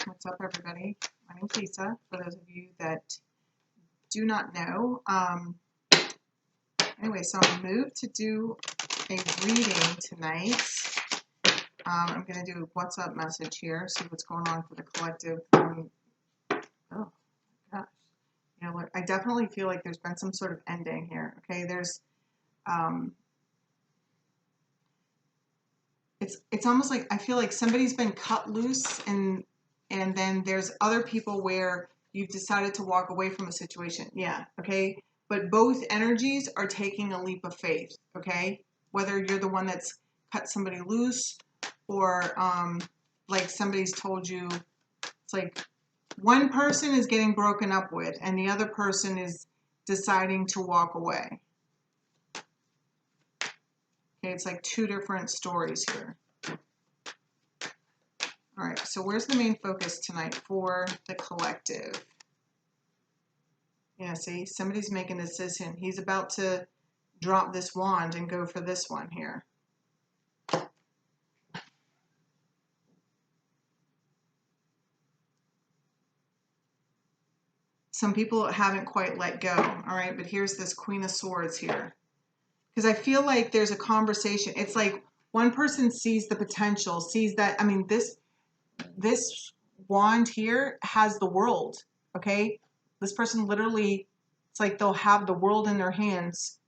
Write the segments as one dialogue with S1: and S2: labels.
S1: What's up, everybody? My name's Lisa, for those of you that do not know. Anyway, so I'm moved to do a reading tonight. I'm going to do a what's up message here, see what's going on for the collective. Oh, gosh. You know what? I definitely feel like there's been some sort of ending here, okay? There's, it's almost like I feel like somebody's been cut loose, and then there's other people where you've decided to walk away from a situation. Yeah, okay? But both energies are taking a leap of faith, okay? Whether you're the one that's cut somebody loose or like somebody's told you, it's like one person is getting broken up with and the other person is deciding to walk away. Okay, it's like two different stories here. All right, so where's the main focus tonight for the collective? Yeah, see, somebody's making a decision. He's about to drop this wand and go for this one here. Some people haven't quite let go, all right? But here's this Queen of Swords here. Because I feel like there's a conversation. It's like one person sees the potential, sees that, I mean, this wand here has the world, okay? This person literally, it's like they'll have the world in their hands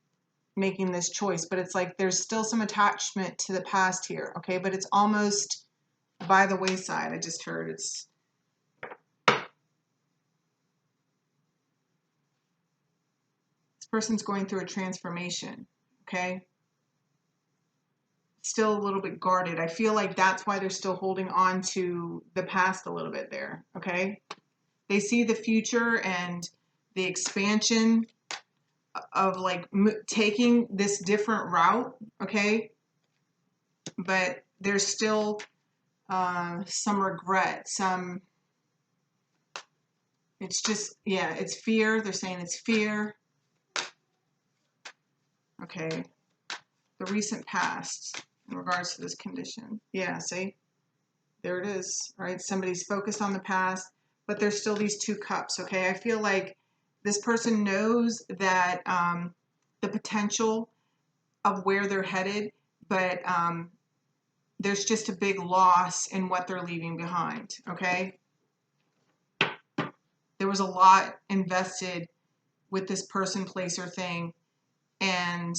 S1: making this choice, but it's like there's still some attachment to the past here, okay? But it's almost by the wayside. I just heard it's... This person's going through a transformation, okay? Still a little bit guarded. I feel like that's why they're still holding on to the past a little bit there, okay? They see the future and the expansion of like taking this different route, okay? But there's still some regret, some, it's just, yeah, it's fear. They're saying it's fear. Okay. The recent past in regards to this condition. Yeah, see? There it is, right? Somebody's focused on the past, but there's still these two cups, okay? I feel like this person knows that the potential of where they're headed, but there's just a big loss in what they're leaving behind, okay? There was a lot invested with this person, place, or thing, and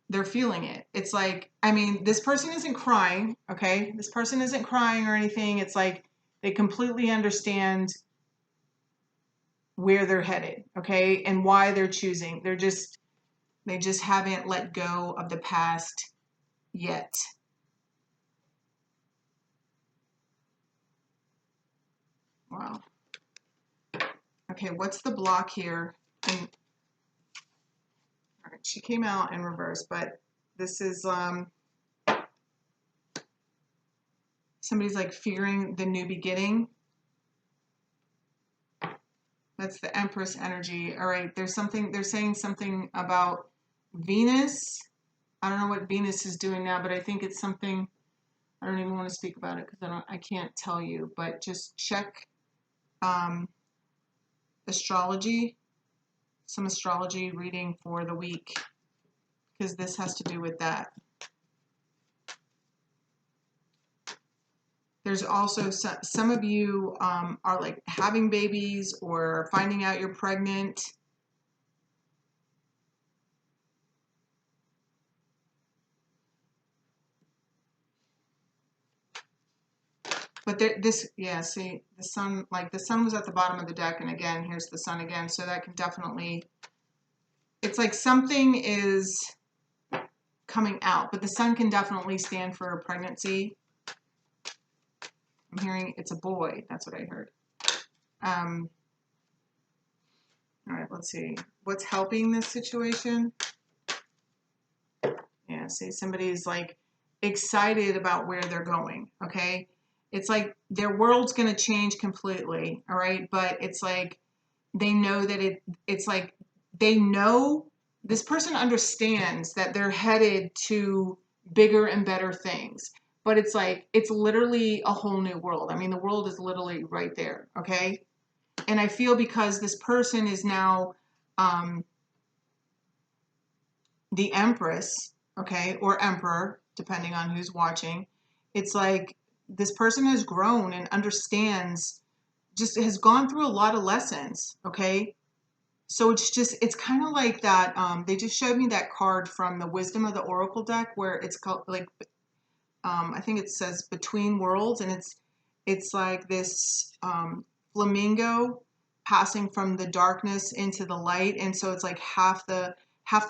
S1: they're feeling it. It's like, I mean, this person isn't crying, okay? This person isn't crying or anything. It's like they completely understand where they're headed, okay? And why they're choosing. They just haven't let go of the past yet. Wow. Okay, what's the block here? And, all right, she came out in reverse, but this is somebody's like fearing the new beginning. That's the Empress energy. All right, there's something, they're saying something about Venus. I don't know what Venus is doing now, but I think it's something, I don't even want to speak about it because I can't tell you, but just check astrology, some astrology reading for the week, because this has to do with that. There's also some of you are like having babies or finding out you're pregnant. But this, yeah, see, the sun, like the sun was at the bottom of the deck, and again, here's the sun again, so that can definitely, it's like something is coming out, but the sun can definitely stand for a pregnancy. I'm hearing it's a boy, that's what I heard. All right, let's see. What's helping this situation? Yeah, see, somebody's like excited about where they're going, okay? It's like their world's going to change completely, all right? But it's like they know that it's like they know, this person understands that they're headed to bigger and better things. but it's like, it's literally a whole new world. I mean, the world is literally right there, okay? And I feel because this person is now the Empress, okay, or Emperor, depending on who's watching, it's like this person has grown and understands, just has gone through a lot of lessons, okay? So it's just, it's kind of like that. They just showed me that card from the Wisdom of the Oracle deck where it's called like, I think it says Between Worlds, and it's like this flamingo passing from the darkness into the light, and so it's like half the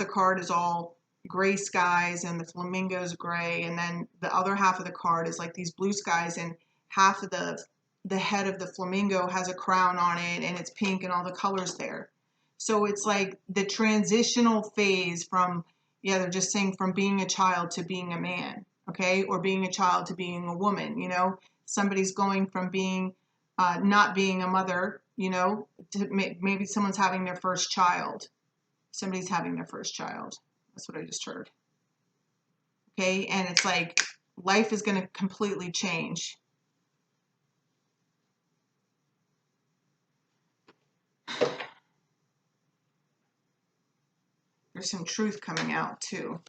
S1: card is all gray skies and the flamingo's gray, and then the other half of the card is like these blue skies, and half of the head of the flamingo has a crown on it and it's pink and all the colors there. So it's like the transitional phase from, yeah, they're just saying from being a child to being a man, okay, or being a child to being a woman, you know, somebody's going from being not being a mother, you know, to maybe someone's having their first child. Somebody's having their first child. That's what I just heard. Okay, and it's like life is going to completely change. There's some truth coming out too.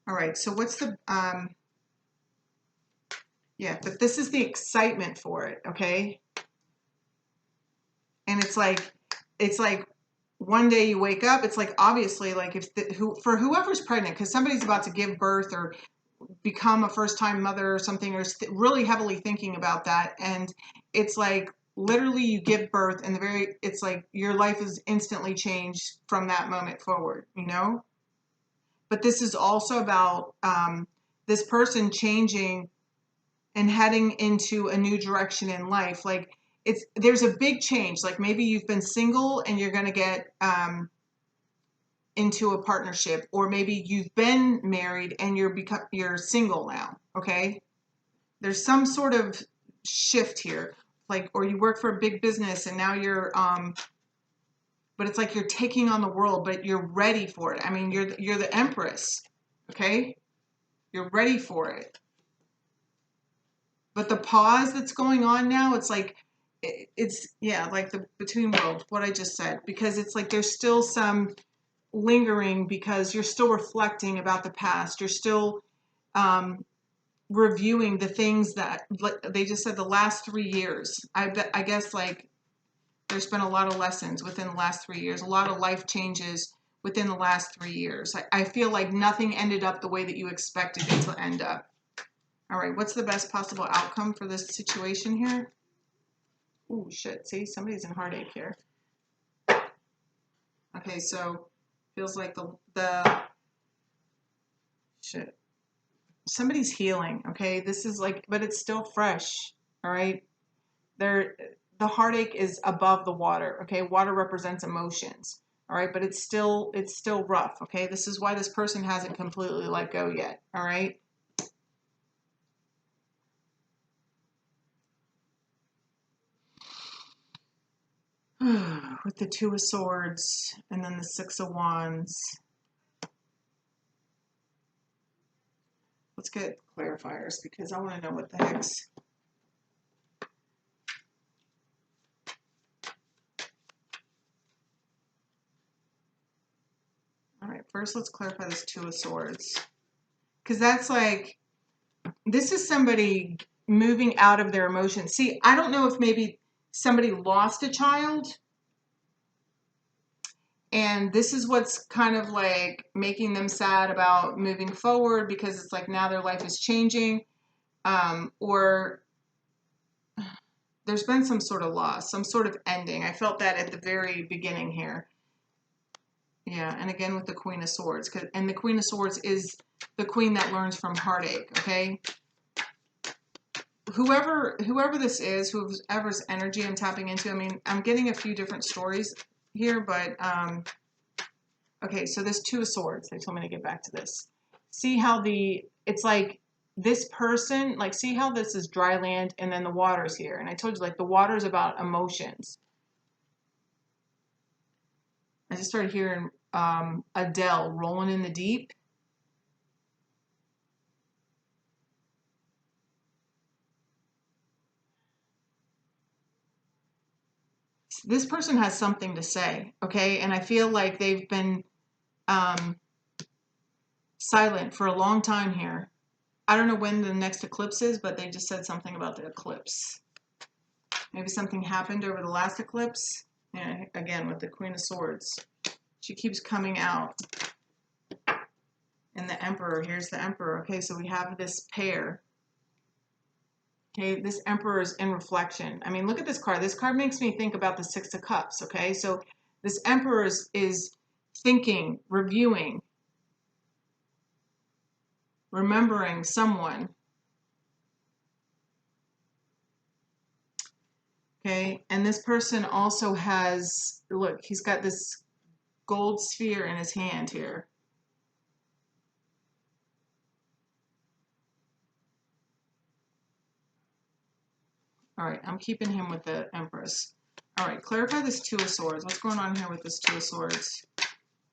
S1: All right, so what's the yeah, but this is the excitement for it, okay? And it's like one day you wake up, it's like obviously like if for whoever's pregnant, because somebody's about to give birth or become a first-time mother or something, or really heavily thinking about that, and it's like literally you give birth and it's like your life is instantly changed from that moment forward, you know? But this is also about this person changing and heading into a new direction in life. Like there's a big change. Like maybe you've been single and you're going to get into a partnership, or maybe you've been married and you're single now. Okay. There's some sort of shift here, like, or you work for a big business and now you're, but it's like you're taking on the world, but you're ready for it. I mean, you're the Empress. Okay. You're ready for it. But the pause that's going on now, it's like, it's, yeah, like the Between Worlds, what I just said, because it's like there's still some lingering because you're still reflecting about the past. You're still reviewing the things that, like they just said, the last 3 years. I guess like there's been a lot of lessons within the last 3 years, a lot of life changes within the last 3 years. I feel like nothing ended up the way that you expected it to end up. All right, what's the best possible outcome for this situation here? Oh, shit. See, somebody's in heartache here. Okay, so feels like the shit. Somebody's healing, okay? This is like, but it's still fresh, all right? The heartache is above the water, okay? Water represents emotions, all right? But it's still rough, okay? This is why this person hasn't completely let go yet, all right? With the Two of Swords and then the Six of Wands. Let's get clarifiers because I want to know what the heck's. All right, first let's clarify this Two of Swords. Because that's like, this is somebody moving out of their emotions. See, I don't know if maybe somebody lost a child, and this is what's kind of like making them sad about moving forward because it's like now their life is changing, or there's been some sort of loss, some sort of ending. I felt that at the very beginning here. Yeah, and again with the Queen of Swords, and the Queen of Swords is the queen that learns from heartache, okay? Whoever this is, whoever's energy I'm tapping into, I mean, I'm getting a few different stories here, but, okay, so this Two of Swords, they told me to get back to this. See how it's like this person, like see how this is dry land and then the water's here. And I told you, like the water's about emotions. I just started hearing Adele, Rolling in the Deep. This person has something to say, okay? And I feel like they've been silent for a long time here. I don't know when the next eclipse is, but they just said something about the eclipse. Maybe something happened over the last eclipse. Yeah, again, with the Queen of Swords. She keeps coming out. And the Emperor, here's the Emperor. Okay, so we have this pair. Okay, this Emperor is in reflection. I mean, look at this card. This card makes me think about the Six of Cups, okay? So this Emperor is thinking, reviewing, remembering someone. Okay, and this person also has, look, he's got this gold sphere in his hand here. All right, I'm keeping him with the Empress. All right, clarify this Two of Swords. What's going on here with this Two of Swords?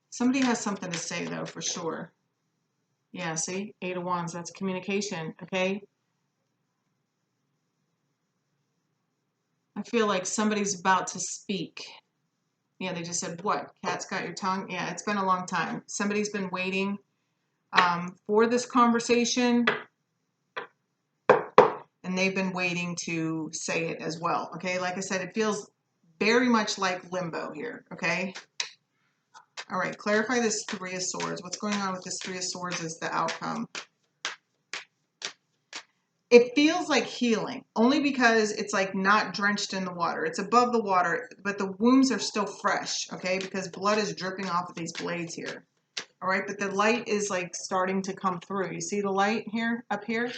S1: Somebody has something to say, though, for sure. Yeah, see? Eight of Wands, that's communication, okay? I feel like somebody's about to speak. Yeah, they just said, what? Cat's got your tongue? Yeah, it's been a long time. Somebody's been waiting for this conversation, and they've been waiting to say it as well, okay? Like I said, it feels very much like limbo here, okay? All right, clarify this Three of Swords. What's going on with this Three of Swords is the outcome. It feels like healing, only because it's like not drenched in the water. It's above the water, but the wounds are still fresh, okay? Because blood is dripping off of these blades here. All right, but the light is like starting to come through. You see the light here, up here?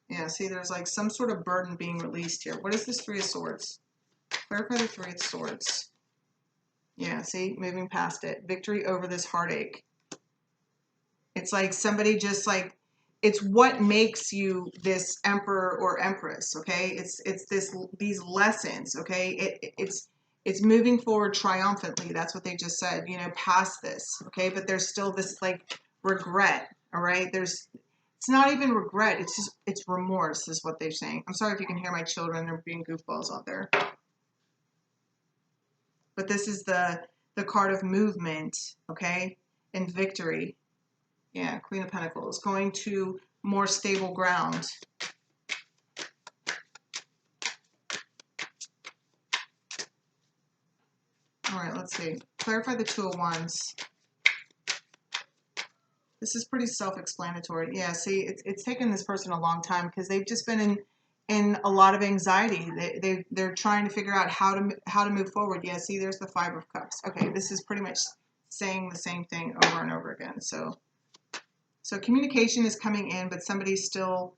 S1: Yeah, see, there's like some sort of burden being released here. What is this Three of Swords? Clarify the Three of Swords. Yeah, see, moving past it. Victory over this heartache. It's like somebody just like, it's what makes you this emperor or empress, okay? It's these lessons, okay? It's moving forward triumphantly. That's what they just said, you know, past this, okay? But there's still this like regret, all right? It's not even regret. It's remorse is what they're saying. I'm sorry if you can hear my children. They're being goofballs out there. But this is the card of movement, okay? And victory. Yeah, Queen of Pentacles, going to more stable ground. All right, let's see. Clarify the Two of Wands. This is pretty self-explanatory. Yeah, see, it's taken this person a long time because they've just been in a lot of anxiety. They're trying to figure out how to move forward. Yeah, see, there's the Five of Cups. Okay, this is pretty much saying the same thing over and over again. So communication is coming in, but somebody's still,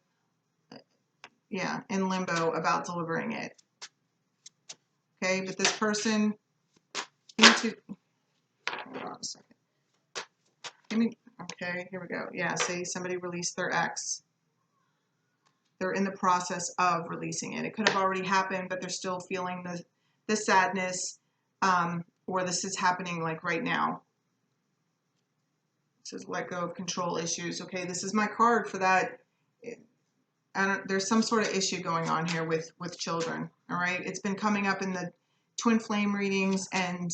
S1: yeah, in limbo about delivering it. Okay, but this person, hold on a second. Okay, here we go. Yeah, see, somebody released their ex. They're in the process of releasing it. It could have already happened, but they're still feeling the sadness, or this is happening like right now. This is let go of control issues. Okay, this is my card for that. There's some sort of issue going on here with children. All right, it's been coming up in the twin flame readings, and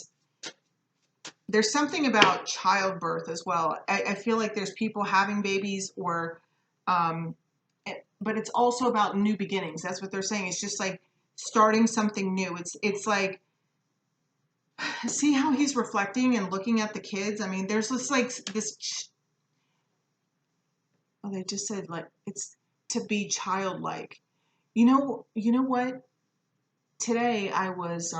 S1: there's something about childbirth as well. I feel like there's people having babies, or but it's also about new beginnings. That's what they're saying. It's just like starting something new. It's like, see how he's reflecting and looking at the kids. I mean, there's this like this. Oh, they just said like it's to be childlike. You know what? Today I was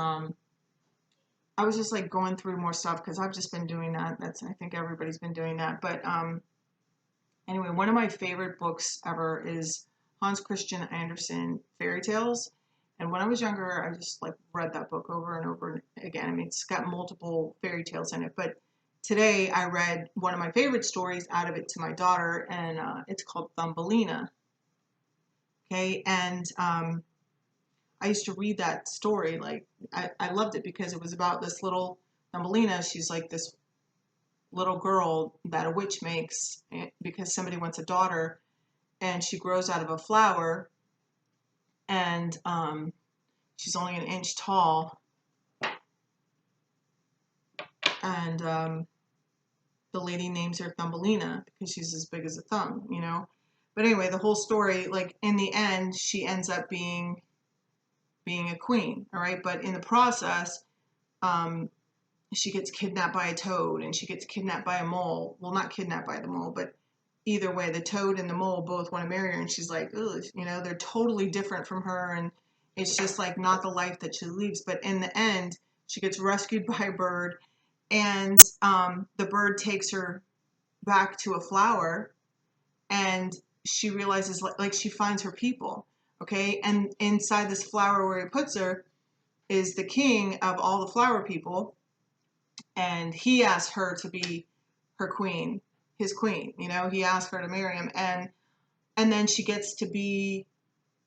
S1: just like going through more stuff because I've just been doing that. I think everybody's been doing that. But anyway, one of my favorite books ever is Hans Christian Andersen Fairy Tales. And when I was younger, I just like read that book over and over again. I mean, it's got multiple fairy tales in it. But today I read one of my favorite stories out of it to my daughter, and it's called Thumbelina. Okay, and I used to read that story. Like, I loved it because it was about this little Thumbelina. She's like this little girl that a witch makes because somebody wants a daughter, and she grows out of a flower, and She's only an inch tall. And the lady names her Thumbelina because she's as big as a thumb, you know? But anyway, the whole story, like in the end, she ends up being a queen, all right? But in the process, she gets kidnapped by a toad and she gets kidnapped by a mole. Well, not kidnapped by the mole, but either way, the toad and the mole both want to marry her. And she's like, ugh, you know, they're totally different from her. And it's just like not the life that she leads. But in the end, she gets rescued by a bird, and the bird takes her back to a flower, and she realizes like she finds her people. Okay. And inside this flower where he puts her is the king of all the flower people. And he asked her to be her queen, his queen, you know, he asked her to marry him. And then she gets to be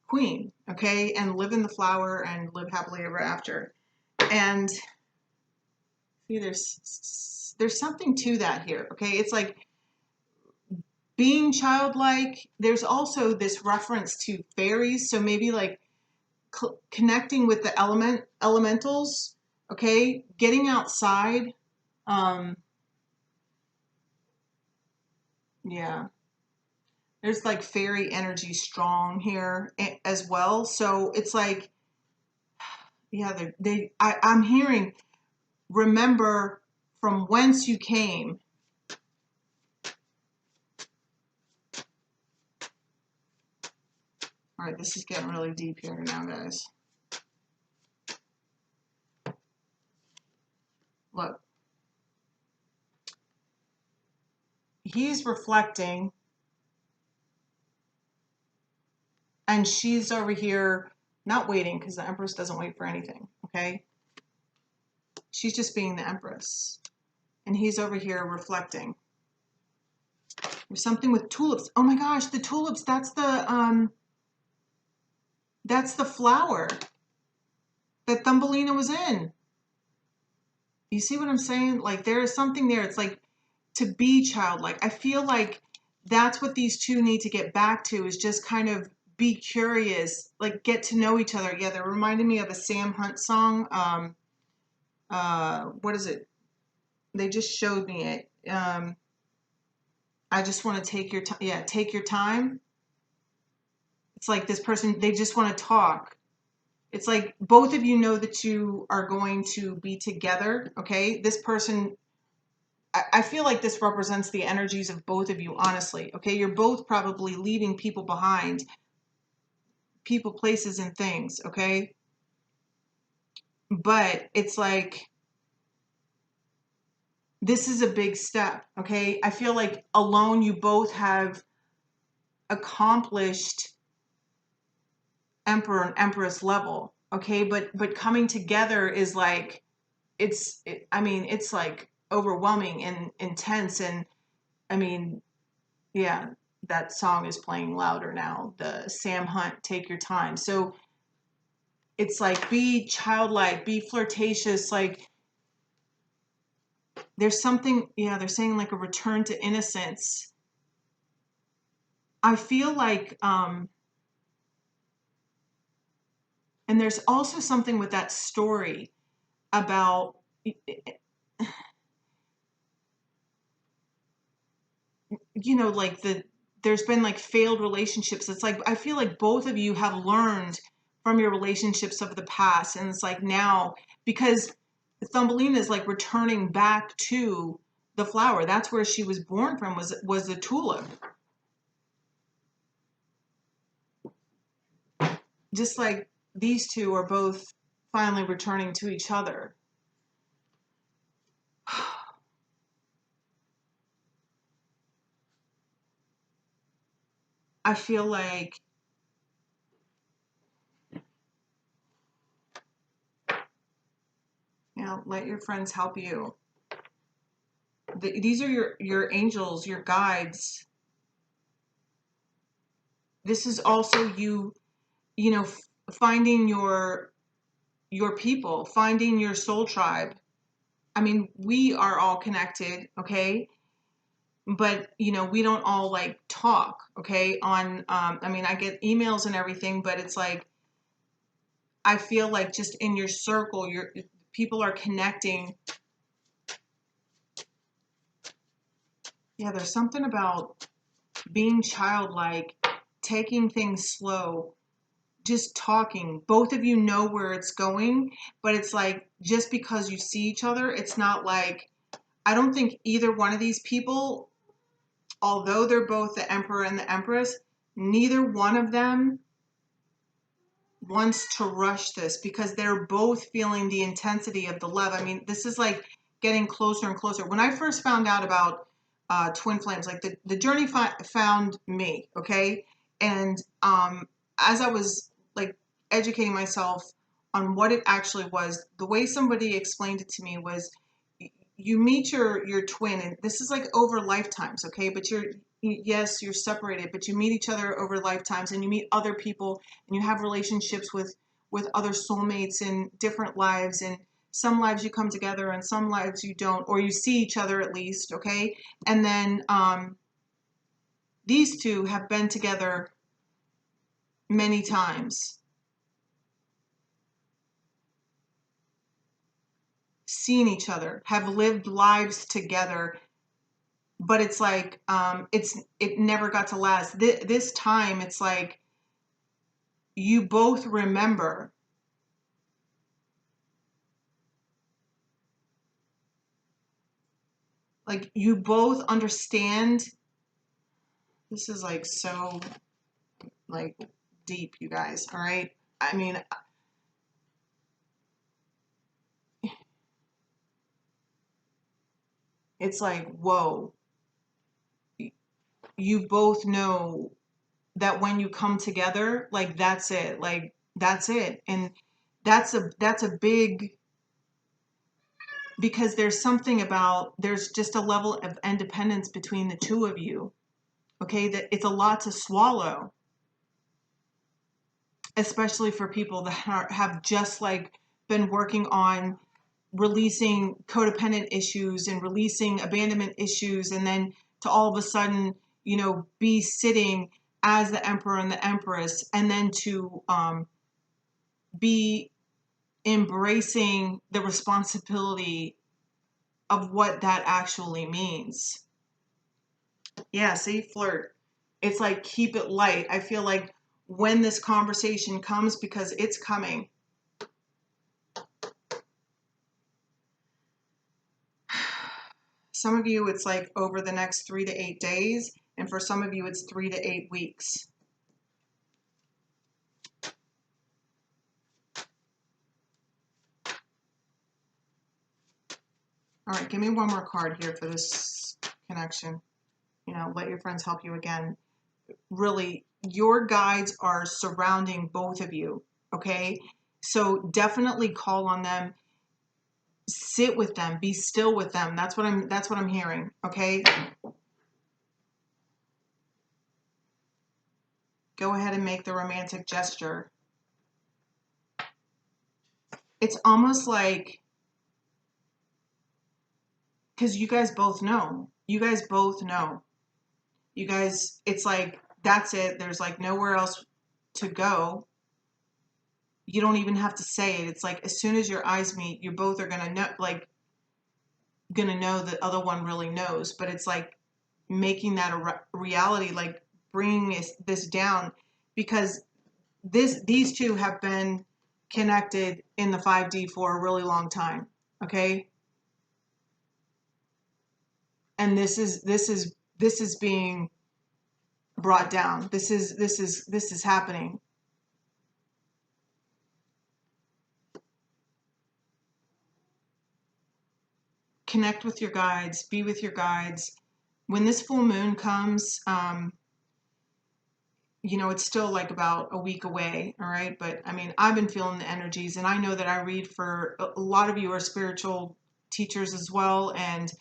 S1: queen, okay, and live in the flower and live happily ever after. And see, there's something to that here, okay? It's like being childlike. There's also this reference to fairies, so maybe like connecting with the elementals, okay, getting outside. Yeah, there's like fairy energy strong here as well. So it's like, yeah, I'm hearing, remember from whence you came. All right, this is getting really deep here now, guys. Look, he's reflecting, and she's over here not waiting, because the Empress doesn't wait for anything, okay? She's just being the Empress, and he's over here reflecting. There's something with tulips. Oh my gosh, the tulips, that's the flower that Thumbelina was in. You see what I'm saying? Like there is something there. It's like to be childlike. I feel like that's what these two need to get back to, is just kind of be curious, like get to know each other. Yeah, they're reminding me of a Sam Hunt song. What is it? They just showed me it. I just want to take your time. Yeah, take your time. It's like this person, they just want to talk. It's like both of you know that you are going to be together, okay? This person, I feel like this represents the energies of both of you, honestly, okay? You're both probably leaving people behind, people, places, and things, okay? But it's like, this is a big step, okay? I feel like alone you both have accomplished emperor and empress level, okay? But coming together is like, I mean, it's like overwhelming and intense. And I mean, yeah, that song is playing louder now. The Sam Hunt, Take Your Time. So it's like, be childlike, be flirtatious. Like there's something, yeah, they're saying like a return to innocence. I feel like, and there's also something with that story about, you know, like there's been like failed relationships. It's like, I feel like both of you have learned from your relationships of the past. And it's like now, because Thumbelina is like returning back to the flower. That's where she was born from, was the tulip. Just like these two are both finally returning to each other. I feel like, you know, let your friends help you. These are your angels, your guides. This is also you, you know, finding your people, finding your soul tribe. I mean, we are all connected, okay? But, you know, we don't all like talk, okay? On, I mean, I get emails and everything, but it's like, I feel like just in your circle, people are connecting. Yeah, there's something about being childlike, taking things slow, just talking. Both of you know where it's going, but it's like just because you see each other, it's not like, I don't think either one of these people, although they're both the Emperor and the Empress, neither one of them wants to rush this because they're both feeling the intensity of the love. I mean, this is like getting closer and closer. When I first found out about twin flames, like the journey found me, okay? And as I was like educating myself on what it actually was, the way somebody explained it to me was you meet your twin, and this is like over lifetimes, okay? But yes, you're separated, but you meet each other over lifetimes, and you meet other people, and you have relationships with other soulmates in different lives, and some lives you come together and some lives you don't, or you see each other at least, okay? And then these two have been together many times, seen each other, have lived lives together, but it's like it never got to last. This time it's like you both remember, like you both understand. This is like so like deep, you guys. All right, I mean, it's like, whoa, you both know that when you come together, like that's it, like that's it. And that's a big, because there's something about, there's just a level of independence between the two of you, okay, that it's a lot to swallow, especially for people that have just like been working on releasing codependent issues and releasing abandonment issues, and then to all of a sudden, you know, be sitting as the Emperor and the Empress, and then to be embracing the responsibility of what that actually means. Yeah, see, flirt. It's like keep it light. I feel like when this conversation comes, because it's coming. Some of you, it's like over the next 3 to 8 days, and for some of you, it's 3 to 8 weeks. All right, give me one more card here for this connection. You know, let your friends help you again. Really, your guides are surrounding both of you, okay? So definitely call on them, sit with them, be still with them. That's what I'm hearing, okay? Go ahead and make the romantic gesture. It's almost like, because you guys both know. You guys both know. You guys, it's like, that's it. There's like nowhere else to go. You don't even have to say it. It's like as soon as your eyes meet, you both are gonna know, like, gonna know the other one really knows. But it's like making that a reality, like bringing this down, because these two have been connected in the 5D for a really long time. Okay, and this is being brought down. This is happening. Connect with your guides, be with your guides. When this full moon comes, you know, it's still like about a week away, all right? But I mean, I've been feeling the energies, and I know that I read for a lot of you are spiritual teachers as well, and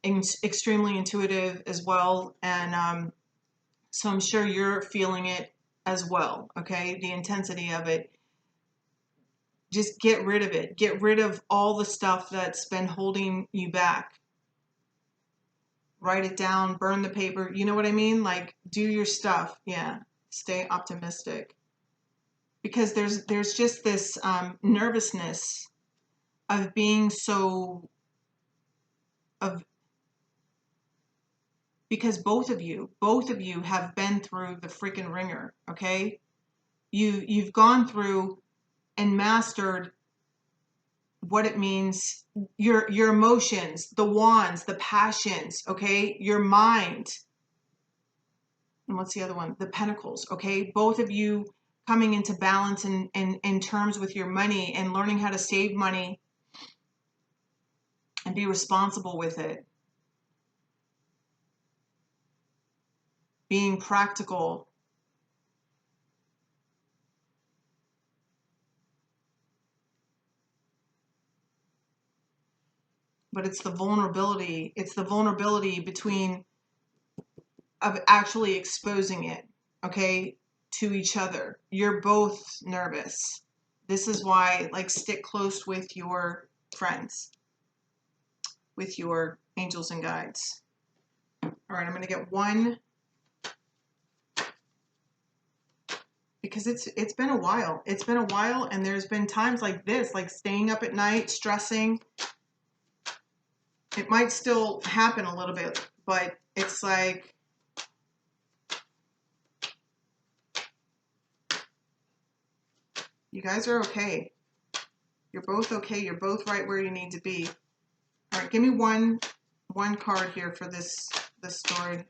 S1: extremely intuitive as well. And so I'm sure you're feeling it as well, okay? The intensity of it. Just get rid of it. Get rid of all the stuff that's been holding you back. Write it down, burn the paper. You know what I mean? Like, do your stuff. Yeah. Stay optimistic. because there's just this nervousness of being so of because both of you have been through the freaking ringer, okay? You've gone through and mastered what it means, your emotions, the wands, the passions, okay? Your mind. And what's the other one? The pentacles, okay? Both of you coming into balance and in terms with your money and learning how to save money and be responsible with it. Being practical. But it's the vulnerability. It's the vulnerability between of actually exposing it, okay, to each other. You're both nervous. This is why, like, stick close with your friends, with your angels and guides. All right, I'm going to get one because it's been a while. It's been a while, and there's been times like this, like staying up at night, stressing. It might still happen a little bit, but it's like you guys are okay. You're both okay. You're both right where you need to be. All right, give me one card here for this story.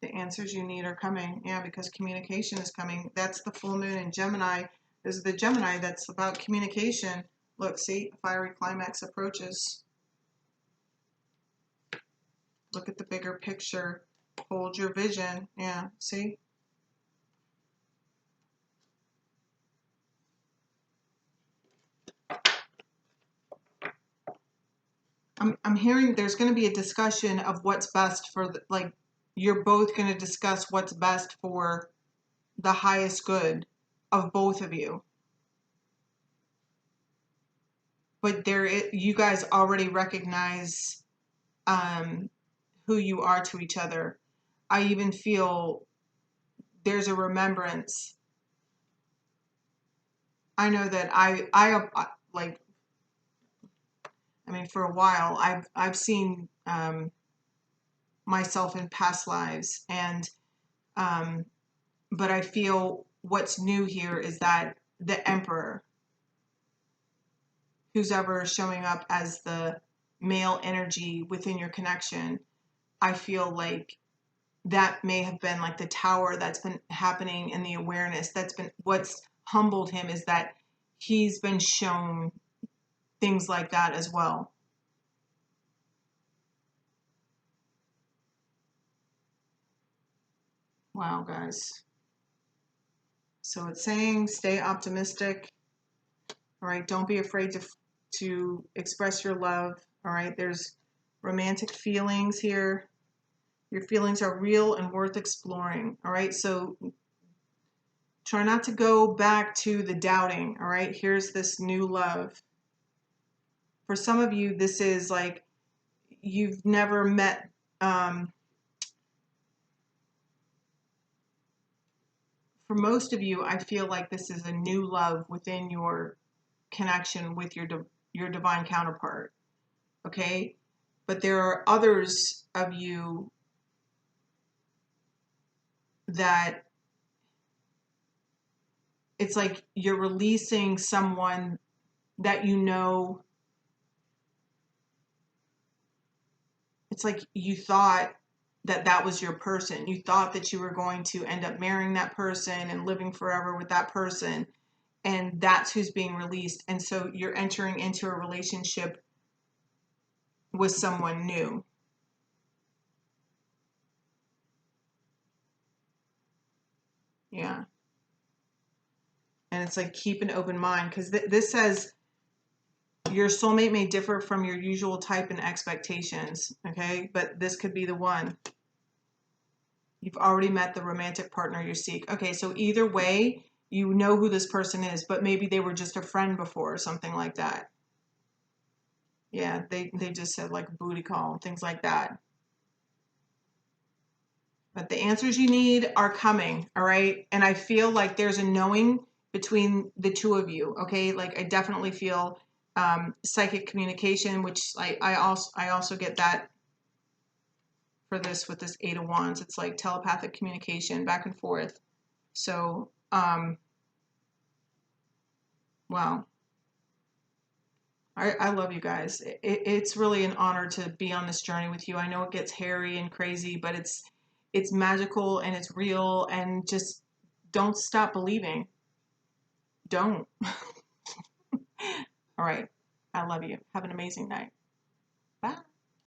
S1: The answers you need are coming. Yeah, because communication is coming. That's the full moon in Gemini. This is the Gemini that's about communication. Look, see, a fiery climax approaches. Look at the bigger picture. Hold your vision. Yeah, see? I'm hearing there's going to be a discussion of what's best for, like, you're both going to discuss what's best for the highest good of both of you. But you guys already recognize who you are to each other. I even feel there's a remembrance. I know that I like, I mean, for a while, I've seen myself in past lives, and but I feel what's new here is that the Emperor, who's ever showing up as the male energy within your connection, I feel like that may have been like the tower that's been happening in the awareness. That's been what's humbled him, is that he's been shown things like that as well. Wow, guys. So it's saying stay optimistic. All right, don't be afraid to express your love. All right, there's romantic feelings here. Your feelings are real and worth exploring. All right, so try not to go back to the doubting. All right, here's this new love. For some of you, this is like you've never met. For most of you, I feel like this is a new love within your connection with your divine counterpart. Okay, but there are others of you that it's like you're releasing someone that you know. It's like you thought that was your person. You thought that you were going to end up marrying that person and living forever with that person, and that's who's being released. And so you're entering into a relationship with someone new. Yeah. And it's like keep an open mind, because this says your soulmate may differ from your usual type and expectations, okay? But this could be the one. You've already met the romantic partner you seek. Okay, so either way, you know who this person is, but maybe they were just a friend before or something like that. Yeah, they just said like booty call, things like that. But the answers you need are coming, all right? And I feel like there's a knowing between the two of you, okay? Like I definitely feel psychic communication, which I also get that for this with this Eight of Wands. It's like telepathic communication back and forth. So, wow. I love you guys. It's really an honor to be on this journey with you. I know it gets hairy and crazy, but it's magical and it's real, and just don't stop believing. Don't. All right. I love you. Have an amazing night. Bye.